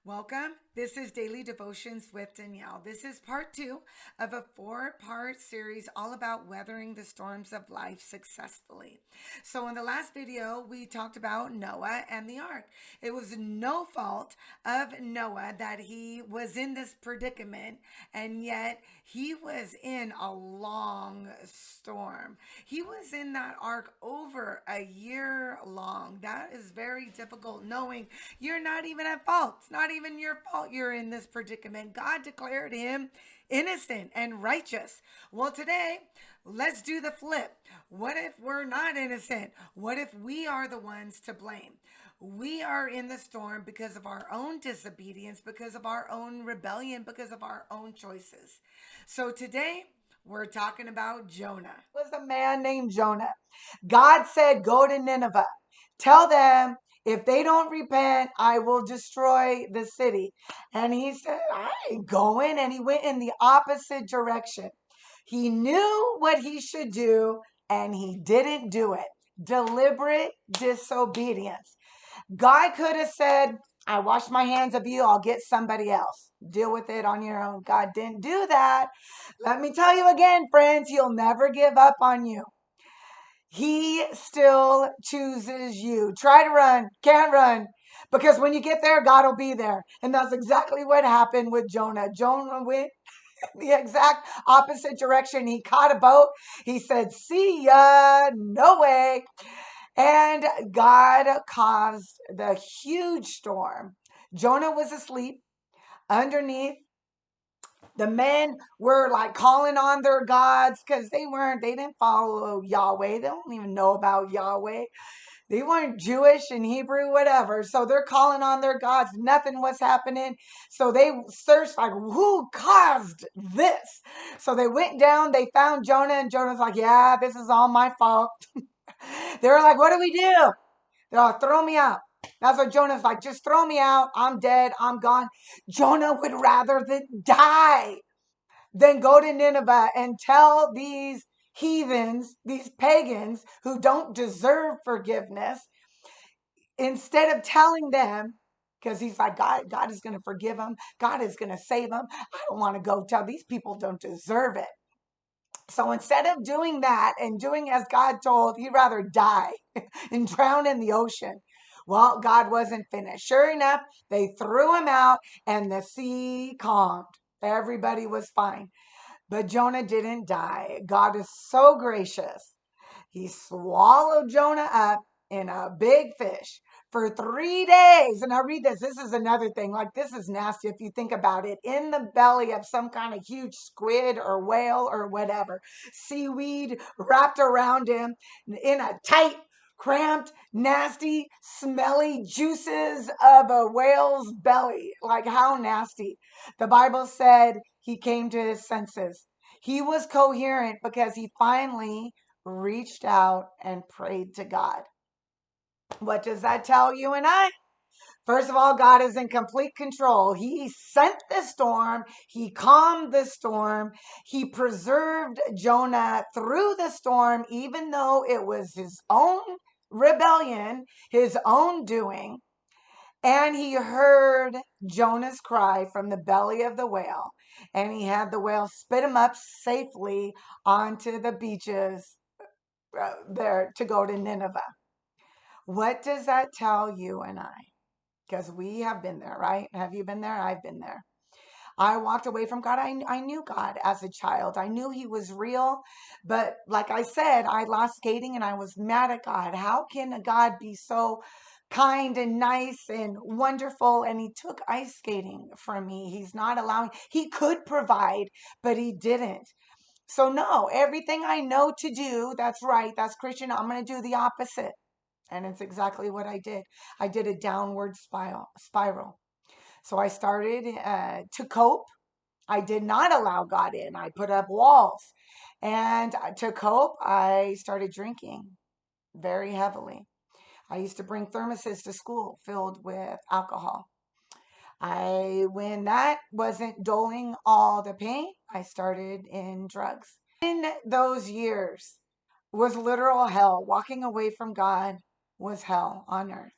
Welcome. This is Daily Devotions with Danielle. This is part two of a four-part series all about weathering the storms of life successfully. So, in the last video, we talked about Noah and the ark. It was no fault of Noah that he was in this predicament, and yet he was in a long storm. He was in that ark over a year long. That is very difficult knowing you're not even at fault. It's not even your fault you're in this predicament. God declared him innocent and righteous. Well, today, let's do the flip. What if we're not innocent? What if we are the ones to blame? We are in the storm because of our own disobedience, because of our own rebellion, because of our own choices. So today, we're talking about Jonah. Was a man named Jonah. God said, go to Nineveh. Tell them if they don't repent, I will destroy the city. And he said, I ain't going. And he went in the opposite direction. He knew what he should do and he didn't do it. Deliberate disobedience. God could have said, I wash my hands of you. I'll get somebody else. Deal with it on your own. God didn't do that. Let me tell you again, friends, he'll never give up on you. He still chooses you. Try to run, can't run. Because when you get there, God will be there. And that's exactly what happened with Jonah. Jonah went the exact opposite direction. He caught a boat. He said, see ya, no way. And God caused the huge storm. Jonah was asleep underneath. The men were like calling on their gods because they didn't follow Yahweh. They don't even know about Yahweh. They weren't Jewish and Hebrew, whatever. So they're calling on their gods. Nothing was happening. So they searched like, who caused this? So they went down, they found Jonah, and Jonah's like, yeah, this is all my fault. They were like, what do we do? They're like, throw me out. That's what Jonah's like. Just throw me out. I'm dead. I'm gone. Jonah would rather than die than go to Nineveh and tell these heathens, these pagans who don't deserve forgiveness, instead of telling them, because he's like, God is going to forgive them. God is going to save them. I don't want to go tell these people don't deserve it. So instead of doing that and doing as God told, he'd rather die and drown in the ocean. Well, God wasn't finished. Sure enough, they threw him out and the sea calmed. Everybody was fine. But Jonah didn't die. God is so gracious. He swallowed Jonah up in a big fish for 3 days. And I read this. This is another thing. Like, this is nasty if you think about it. In the belly of some kind of huge squid or whale or whatever. Seaweed wrapped around him in a tight, cramped, nasty, smelly juices of a whale's belly. Like, how nasty. The Bible said he came to his senses. He was coherent because he finally reached out and prayed to God. What does that tell you and I? First of all, God is in complete control. He sent the storm. He calmed the storm. He preserved Jonah through the storm, even though it was his own rebellion, his own doing. And he heard Jonah's cry from the belly of the whale. And he had the whale spit him up safely onto the beaches there to go to Nineveh. What does that tell you and I? Because we have been there, right? Have you been there? I've been there. I walked away from God. I knew God as a child. I knew he was real. But like I said, I lost skating and I was mad at God. How can a God be so kind and nice and wonderful? And he took ice skating from me. He's not allowing, he could provide, but he didn't. So no, everything I know to do, that's right, that's Christian, I'm going to do the opposite. And it's exactly what I did. I did a downward spiral. So I started to cope. I did not allow God in. I put up walls. And to cope, I started drinking very heavily. I used to bring thermoses to school filled with alcohol. When that wasn't doling all the pain, I started in drugs. In those years was literal hell. Walking away from God was hell on earth.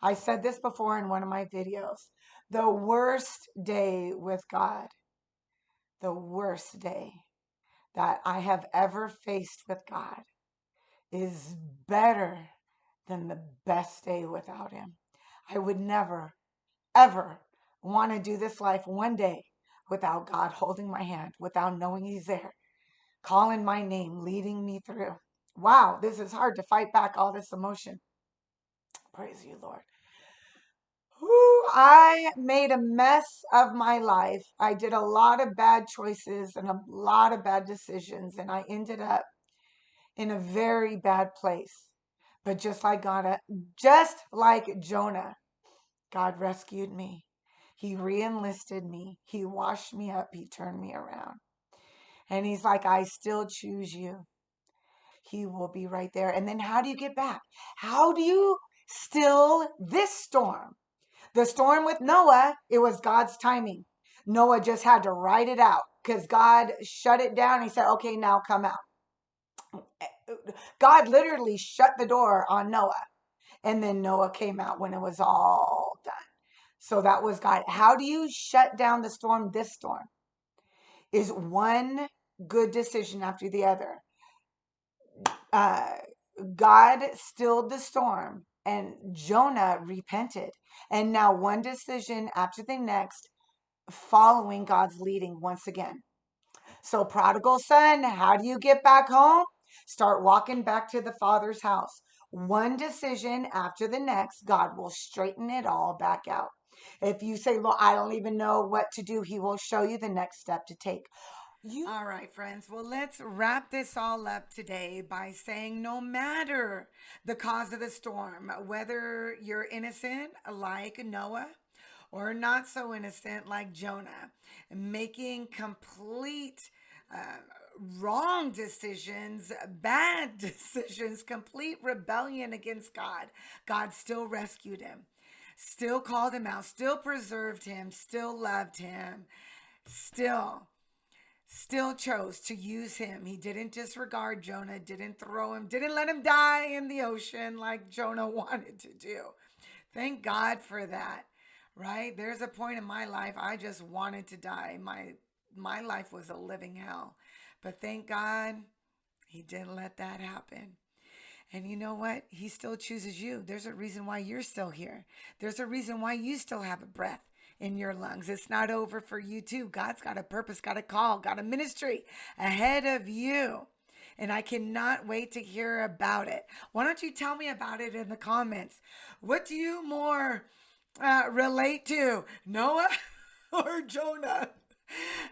I said this before in one of my videos. The worst day with God, the worst day that I have ever faced with God is better than the best day without him. I would never, ever want to do this life one day without God holding my hand, without knowing he's there, calling my name, leading me through. Wow, this is hard to fight back all this emotion. Praise you, Lord. Whew, I made a mess of my life. I did a lot of bad choices and a lot of bad decisions, and I ended up in a very bad place. But just like Jonah, God rescued me. He re-enlisted me. He washed me up. He turned me around. And he's like, I still choose you. He will be right there. And then how do you get back? How do you still this storm? The storm with Noah, it was God's timing. Noah just had to ride it out because God shut it down. He said, okay, now come out. God literally shut the door on Noah. And then Noah came out when it was all done. So that was God. How do you shut down the storm? This storm is one good decision after the other. God stilled the storm and Jonah repented. And now one decision after the next, following God's leading once again. So, prodigal son, how do you get back home? Start walking back to the Father's house. One decision after the next, God will straighten it all back out. If you say, Lord, I don't even know what to do, he will show you the next step to take. All right, friends. Well, let's wrap this all up today by saying no matter the cause of the storm, whether you're innocent like Noah or not so innocent like Jonah, making complete wrong decisions, bad decisions, complete rebellion against God, God still rescued him, still called him out, still preserved him, still loved him, still chose to use him. He didn't disregard Jonah, didn't throw him, didn't let him die in the ocean like Jonah wanted to do. Thank God for that, right? There's a point in my life I just wanted to die. My life was a living hell. But thank God he didn't let that happen. And you know what? He still chooses you. There's a reason why you're still here. There's a reason why you still have a breath in your lungs. It's not over for you too. God's got a purpose, got a call, got a ministry ahead of you. And I cannot wait to hear about it. Why don't you tell me about it in the comments? What do you more relate to, Noah or Jonah?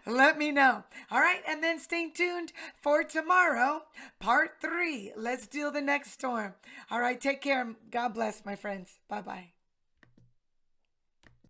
Let me know. All right. And then stay tuned for tomorrow, part 3. Let's deal the next storm. All right. Take care. God bless, my friends. Bye-bye.